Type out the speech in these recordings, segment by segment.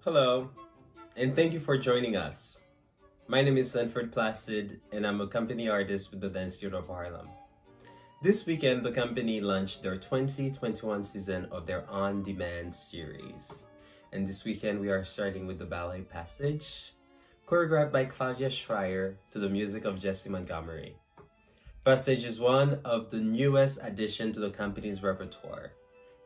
Hello, and thank you for joining us. My name is Sanford Placide, and I'm a company artist with the Dance Studio of Harlem. This weekend, the company launched their 2021 season of their on-demand series. And this weekend, we are starting with the ballet Passage, choreographed by Claudia Schreier to the music of Jessie Montgomery. Passage is one of the newest additions to the company's repertoire.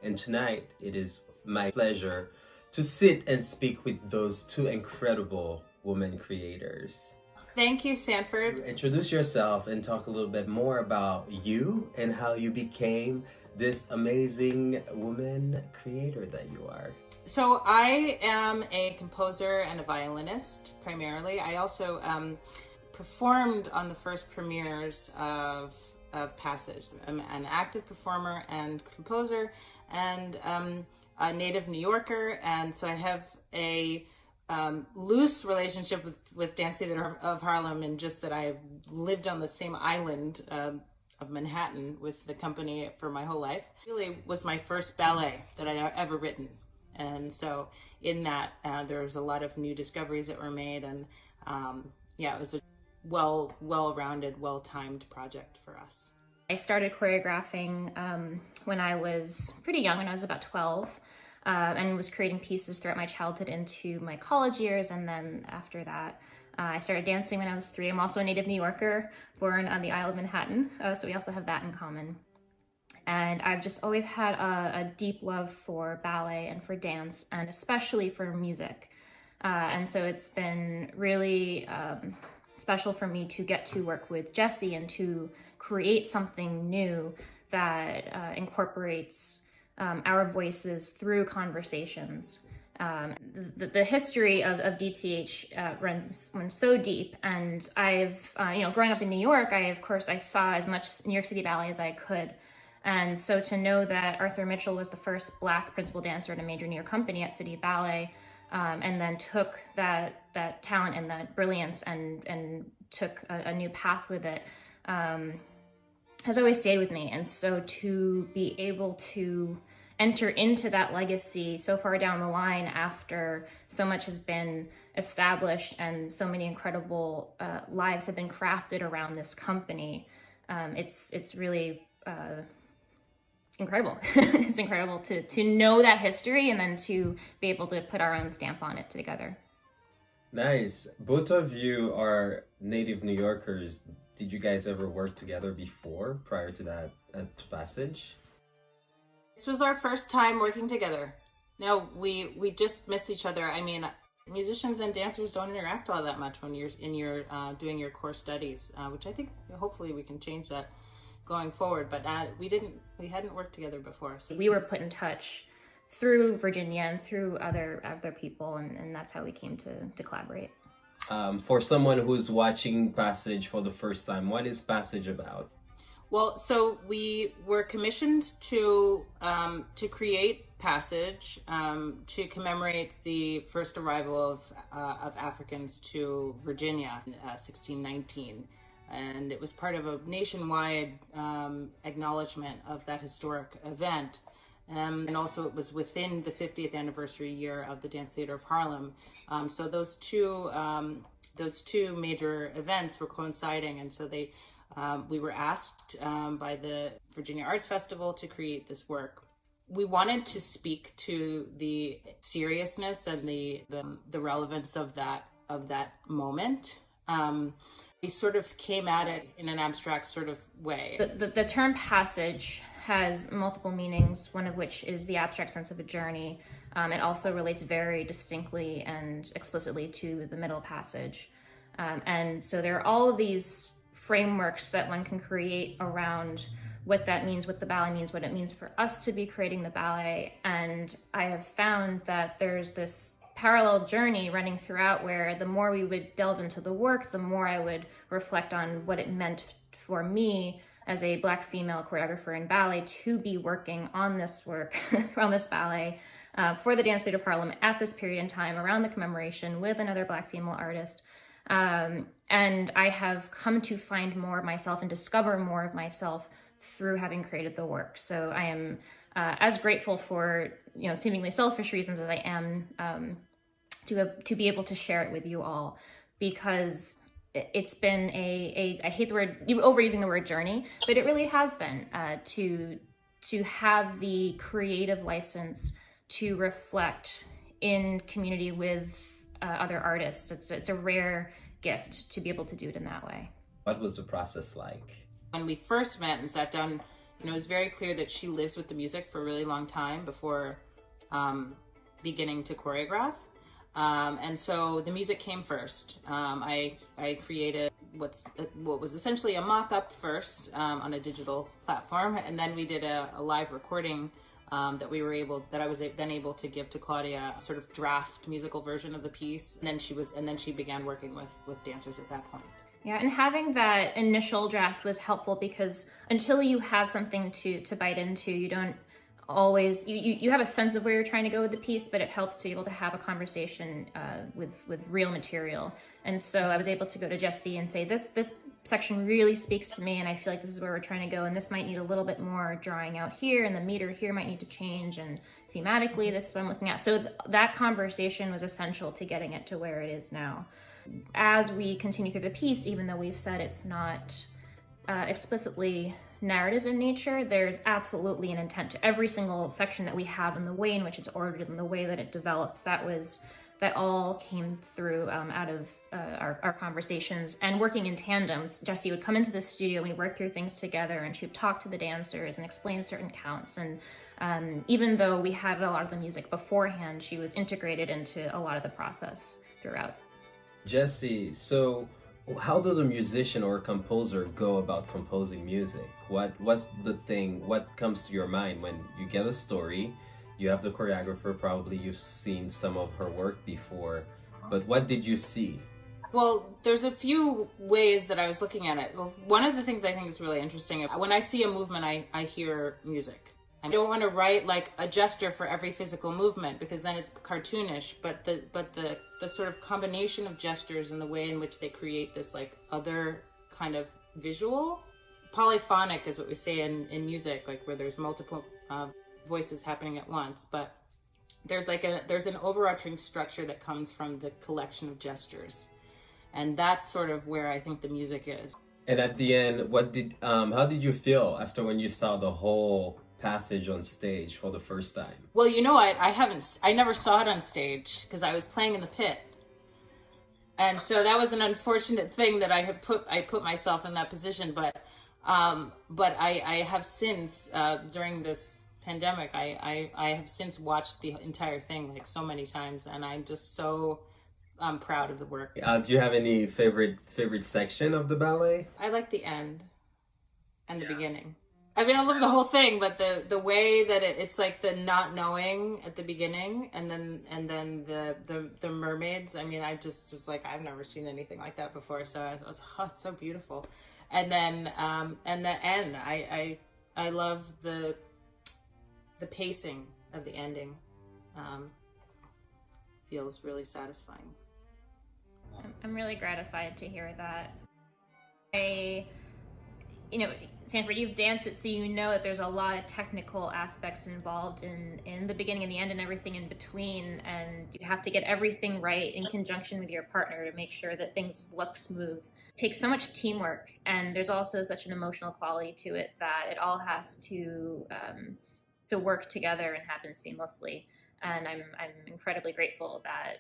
And tonight, it is my pleasure to sit and speak with those two incredible women creators. Thank you, Sanford. Introduce yourself and talk a little bit more about you and how you became this amazing woman creator that you are. So I am a composer and a violinist, primarily. I also performed on the first premieres of Passage. I'm an active performer and composer, and a native New Yorker, and so I have a loose relationship with Dance Theater of Harlem, and just that I lived on the same island of Manhattan with the company for my whole life. It really was my first ballet that I'd ever written, and so in that there was a lot of new discoveries that were made, and it was a well-rounded, well-timed project for us. I started choreographing when I was pretty young, when I was about 12, and was creating pieces throughout my childhood into my college years. And then after that, I started dancing when I was 3. I'm also a native New Yorker, born on the Isle of Manhattan, so we also have that in common. And I've just always had a deep love for ballet and for dance, and especially for music. And so it's been really special for me to get to work with Jessie and to create something new that incorporates our voices through conversations. The history of DTH runs so deep, and I've, growing up in New York, I saw as much New York City ballet as I could. And so to know that Arthur Mitchell was the first Black principal dancer at a major New York company at City Ballet, and then took that talent and that brilliance and took a new path with it, has always stayed with me. And so to be able to enter into that legacy so far down the line after so much has been established and so many incredible lives have been crafted around this company, it's really incredible. It's incredible to know that history and then to be able to put our own stamp on it together. Nice. Both of you are native New Yorkers. Did you guys ever work together before, prior to that, to Passage? This was our first time working together. No, we just miss each other. I mean, musicians and dancers don't interact all that much when you're doing your core studies, which I think hopefully we can change that going forward. But we hadn't worked together before. So. We were put in touch through Virginia and through other people, and that's how we came to collaborate. For someone who's watching Passage for the first time, what is Passage about? Well, so we were commissioned to create Passage to commemorate the first arrival of Africans to Virginia in 1619. And it was part of a nationwide acknowledgement of that historic event. And also it was within the 50th anniversary year of the Dance Theater of Harlem. So those two major events were coinciding, and so we were asked by the Virginia Arts Festival to create this work. We wanted to speak to the seriousness and the relevance of that moment. We sort of came at it in an abstract sort of way. The term passage has multiple meanings, one of which is the abstract sense of a journey. It also relates very distinctly and explicitly to the middle passage. And so there are all of these frameworks that one can create around what that means, what the ballet means, what it means for us to be creating the ballet. And I have found that there's this parallel journey running throughout where the more we would delve into the work, the more I would reflect on what it meant for me as a Black female choreographer in ballet to be working on this work, on this ballet, for the Dance Theater of Harlem at this period in time around the commemoration with another Black female artist. And I have come to find more of myself and discover more of myself through having created the work. So I am as grateful for, seemingly selfish reasons as I am to be able to share it with you all, because it's been I hate the word, overusing the word journey, but it really has been to have the creative license to reflect in community with other artists. It's a rare gift to be able to do it in that way. What was the process like? When we first met and sat down, it was very clear that she lives with the music for a really long time before beginning to choreograph. And so the music came first. I created what was essentially a mock-up first on a digital platform, and then we did a live recording that I was then able to give to Claudia, a sort of draft musical version of the piece. And then she began working with dancers at that point. Yeah, and having that initial draft was helpful, because until you have something to bite into, you don't always, you have a sense of where you're trying to go with the piece, but it helps to be able to have a conversation with real material. And so I was able to go to Jessie and say, this section really speaks to me, and I feel like this is where we're trying to go, and this might need a little bit more drawing out here, and the meter here might need to change, and thematically this is what I'm looking at. So that conversation was essential to getting it to where it is now. As we continue through the piece, even though we've said it's not explicitly narrative in nature, there's absolutely an intent to every single section that we have, and the way in which it's ordered and the way that it develops. That all came through out of our conversations and working in tandems. Jessie would come into the studio, we'd work through things together, and she would talk to the dancers and explain certain counts. And even though we had a lot of the music beforehand, she was integrated into a lot of the process throughout. Jessie, so how does a musician or a composer go about composing music? What's the thing, what comes to your mind when you get a story, you have the choreographer, probably you've seen some of her work before, but what did you see? Well, there's a few ways that I was looking at it. Well, one of the things I think is really interesting, when I see a movement, I hear music. I don't want to write like a gesture for every physical movement, because then it's cartoonish, but the sort of combination of gestures and the way in which they create this like other kind of visual. Polyphonic is what we say in music, like where there's multiple voices happening at once, but there's an overarching structure that comes from the collection of gestures. And that's sort of where I think the music is. And at the end, how did you feel after when you saw the whole passage on stage for the first time? Well, I never saw it on stage because I was playing in the pit. And so that was an unfortunate thing that I put myself in that position. But I have since, during this pandemic, I have since watched the entire thing like so many times, and I'm just so proud of the work. Do you have any favorite section of the ballet? I like the end and the beginning. I mean, I love the whole thing, but the way that it's like the not knowing at the beginning, and then the mermaids. I mean, I just like, I've never seen anything like that before. So I was, it's so beautiful. And then and the end, I love the pacing of the ending. Feels really satisfying. I'm really gratified to hear that. Sanford, you've danced it, so you know that there's a lot of technical aspects involved in the beginning and the end and everything in between, and you have to get everything right in conjunction with your partner to make sure that things look smooth. It takes so much teamwork, and there's also such an emotional quality to it that it all has to work together and happen seamlessly. And I'm incredibly grateful that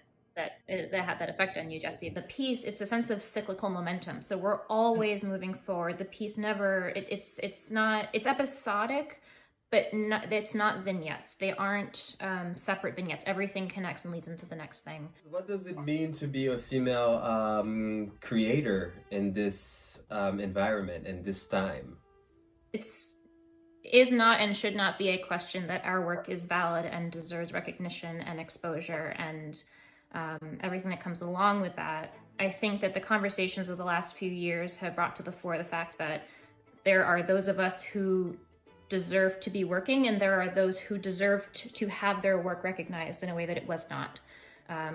had that effect on you, Jessie. The piece, it's a sense of cyclical momentum. So we're always moving forward. The piece never, it's episodic, but it's not vignettes. They aren't separate vignettes. Everything connects and leads into the next thing. What does it mean to be a female creator in this environment and this time? Is not and should not be a question that our work is valid and deserves recognition and exposure and everything that comes along with that. I think that the conversations of the last few years have brought to the fore the fact that there are those of us who deserve to be working, and there are those who deserve to have their work recognized in a way that it was not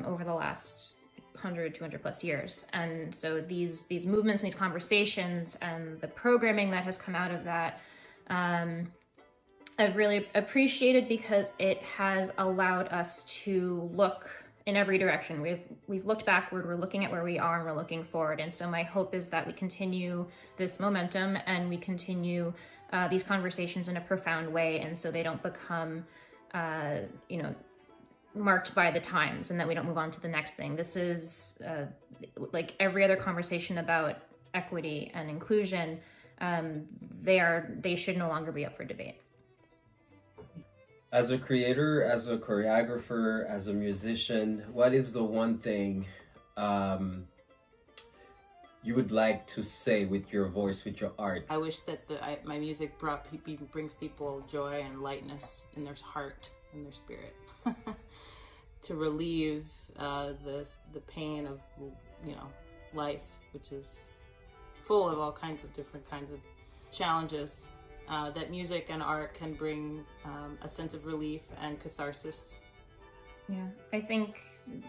over the last 100, 200 plus years. And so these movements and these conversations and the programming that has come out of that, I've really appreciated, because it has allowed us to look in every direction. We've looked backward, we're looking at where we are, and we're looking forward. And so my hope is that we continue this momentum and we continue these conversations in a profound way, and so they don't become, marked by the times, and that we don't move on to the next thing. This is like every other conversation about equity and inclusion. They should no longer be up for debate. As a creator, as a choreographer, as a musician, what is the one thing you would like to say with your voice, with your art? I wish that my music brings people joy and lightness in their heart and their spirit, to relieve the pain of life, which is full of all kinds of different kinds of challenges. That music and art can bring a sense of relief and catharsis. Yeah, I think,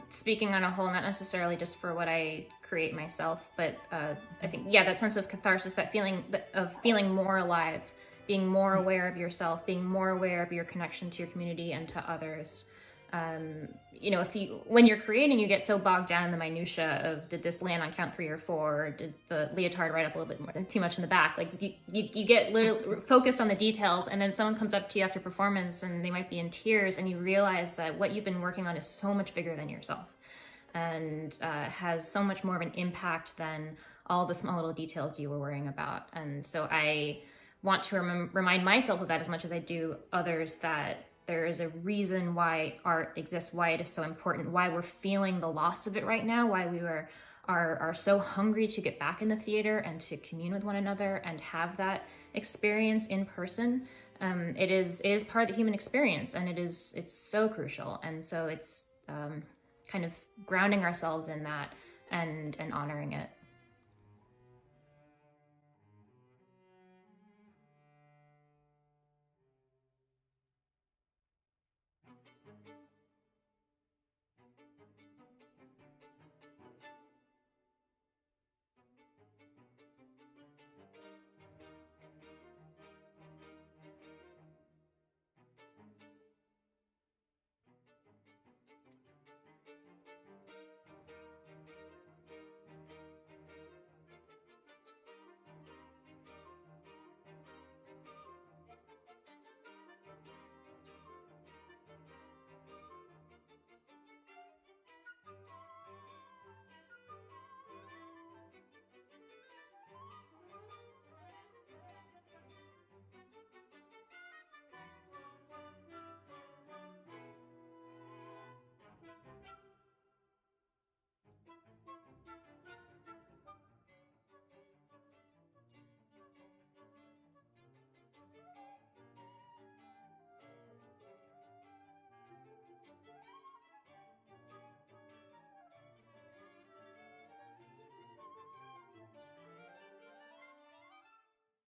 speaking on a whole, not necessarily just for what I create myself, but I think, that sense of catharsis, that feeling of feeling more alive, being more aware of yourself, being more aware of your connection to your community and to others. When you're creating, you get so bogged down in the minutia of, did this land on count 3 or 4, or did the leotard ride up a little bit more, too much in the back? Like you get focused on the details, and then someone comes up to you after performance and they might be in tears, and you realize that what you've been working on is so much bigger than yourself, and has so much more of an impact than all the small little details you were worrying about. And so I want to remind myself of that as much as I do others, that there is a reason why art exists, why it is so important, why we're feeling the loss of it right now, why we are so hungry to get back in the theater and to commune with one another and have that experience in person. It is part of the human experience, and it's so crucial. And so it's kind of grounding ourselves in that and honoring it.